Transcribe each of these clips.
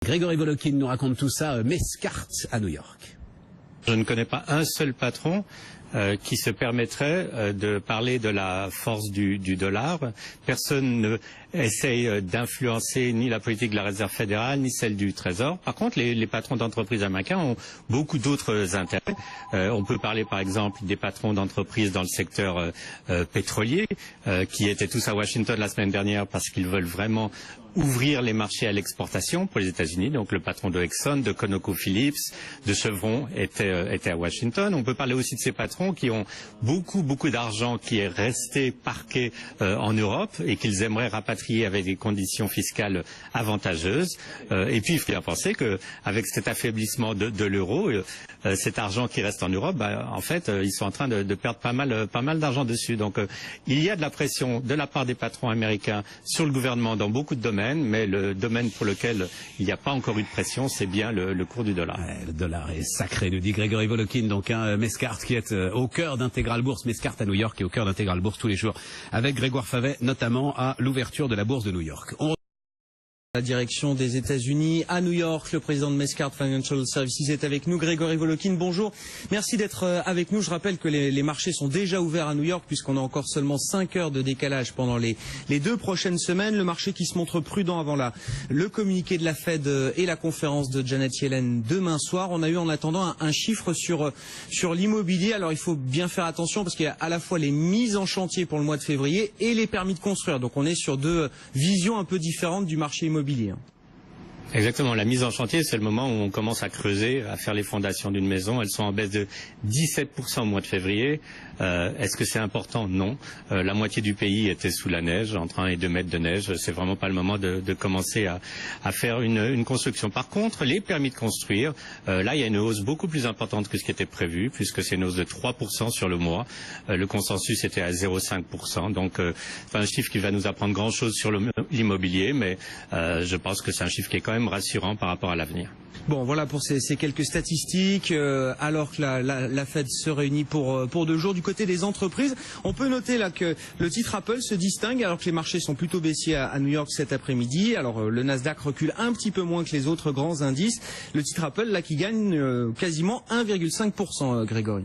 Grégory Volokin nous raconte tout ça, Mescart à New York. Je ne connais pas un seul patron qui se permettrait de parler de la force du dollar. Personne ne essaye d'influencer ni la politique de la Réserve fédérale, ni celle du Trésor. Par contre, les patrons d'entreprises américains ont beaucoup d'autres intérêts. On peut parler par exemple des patrons d'entreprises dans le secteur pétrolier, qui étaient tous à Washington la semaine dernière parce qu'ils veulent vraiment ouvrir les marchés à l'exportation pour les États-Unis. Donc le patron de Exxon, de ConocoPhillips, de Chevron était à Washington. On peut parler aussi de ces patrons qui ont beaucoup d'argent qui est resté parqué en Europe et qu'ils aimeraient rapatrier avec des conditions fiscales avantageuses. Et puis il faut bien penser qu'avec cet affaiblissement de l'euro, cet argent qui reste en Europe, en fait, ils sont en train de perdre pas mal d'argent dessus. Donc il y a de la pression de la part des patrons américains sur le gouvernement dans beaucoup de domaines. Mais le domaine pour lequel il n'y a pas encore eu de pression, c'est bien le cours du dollar. Ouais, le dollar est sacré, nous dit Grégory Volokin, donc Mescart qui est au cœur d'Intégral Bourse, Mescart à New York et au cœur d'Intégral Bourse tous les jours, avec Grégoire Favet, notamment à l'ouverture de la bourse de New York. La direction des États-Unis à New York, le président de Mescart Financial Services est avec nous, Grégory Volokin. Bonjour, merci d'être avec nous. Je rappelle que les marchés sont déjà ouverts à New York puisqu'on a encore seulement 5 heures de décalage pendant les 2 prochaines semaines. Le marché qui se montre prudent avant le communiqué de la Fed et la conférence de Janet Yellen demain soir. On a eu en attendant un chiffre sur l'immobilier. Alors il faut bien faire attention parce qu'il y a à la fois les mises en chantier pour le mois de février et les permis de construire. Donc on est sur 2 visions un peu différentes du marché immobilier. Exactement, la mise en chantier, c'est le moment où on commence à creuser, à faire les fondations d'une maison. Elles sont en baisse de 17% au mois de février. Est-ce que c'est important? Non. La moitié du pays était sous la neige, entre 1 et 2 mètres de neige. C'est vraiment pas le moment de commencer à faire une construction. Par contre, les permis de construire, là, il y a une hausse beaucoup plus importante que ce qui était prévu, puisque c'est une hausse de 3% sur le mois. Le consensus était à 0,5%. Donc, c'est un chiffre qui va nous apprendre grand-chose sur l'immobilier, mais je pense que c'est un chiffre qui est quand même rassurant par rapport à l'avenir. Bon, voilà pour ces quelques statistiques. Alors que la Fed se réunit pour 2 jours. Du côté des entreprises, on peut noter là que le titre Apple se distingue alors que les marchés sont plutôt baissiers à New York cet après-midi. Alors le Nasdaq recule un petit peu moins que les autres grands indices. Le titre Apple là qui gagne quasiment 1,5%, Grégory.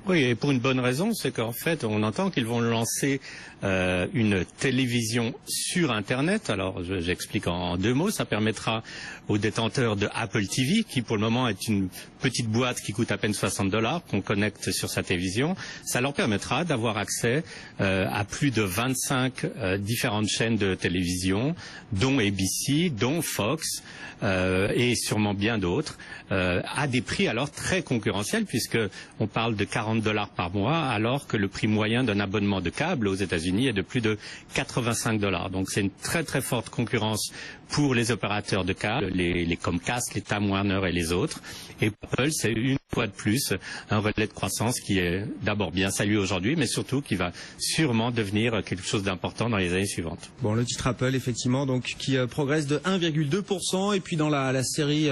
Oui, et pour une bonne raison, c'est qu'en fait, on entend qu'ils vont lancer une télévision sur Internet. Alors, j'explique en 2 mots. Ça permettra aux détenteurs de Apple TV, qui pour le moment est une petite boîte qui coûte à peine $60, qu'on connecte sur sa télévision. Ça leur permettra d'avoir accès à plus de 25 différentes chaînes de télévision, dont ABC, dont Fox, et sûrement bien d'autres, à des prix alors très concurrentiels, puisque on parle de $40 par mois, alors que le prix moyen d'un abonnement de câble aux États-Unis est de plus de $85. Donc c'est une très forte concurrence pour les opérateurs de câble, les Comcast, les Time Warner et les autres. Et Apple, c'est une fois de plus un relais de croissance qui est d'abord bien salué aujourd'hui, mais surtout qui va sûrement devenir quelque chose d'important dans les années suivantes. Bon, le titre Apple, effectivement, donc qui progresse de 1,2%. Et puis dans la série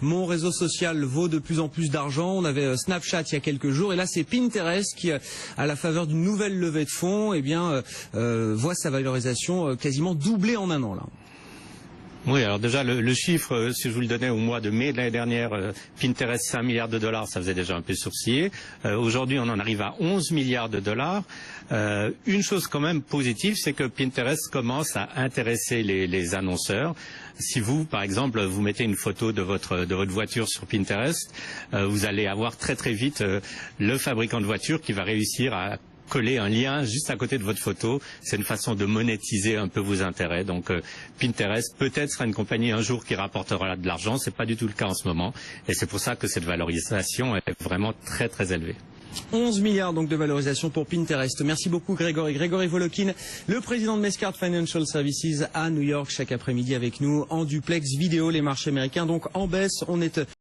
Mon réseau social vaut de plus en plus d'argent. On avait Snapchat il y a quelques jours, et là c'est Pinterest qui, à la faveur d'une nouvelle levée de fonds, voit sa valorisation quasiment doubler en 1 an là. Oui, alors déjà, le chiffre, si je vous le donnais au mois de mai de l'année dernière, Pinterest, $5 milliards, ça faisait déjà un peu sourciller. Aujourd'hui, on en arrive à $11 milliards. Une chose quand même positive, c'est que Pinterest commence à intéresser les annonceurs. Si vous, par exemple, vous mettez une photo de votre voiture sur Pinterest, vous allez avoir très vite le fabricant de voitures qui va réussir à coller un lien juste à côté de votre photo. C'est une façon de monétiser un peu vos intérêts. Donc Pinterest peut-être sera une compagnie un jour qui rapportera de l'argent. C'est pas du tout le cas en ce moment. Et c'est pour ça que cette valorisation est vraiment très élevée. 11 milliards donc de valorisation pour Pinterest. Merci beaucoup Grégory. Grégory Volokin, le président de Mescart Financial Services à New York, chaque après-midi avec nous en duplex vidéo. Les marchés américains donc en baisse. On est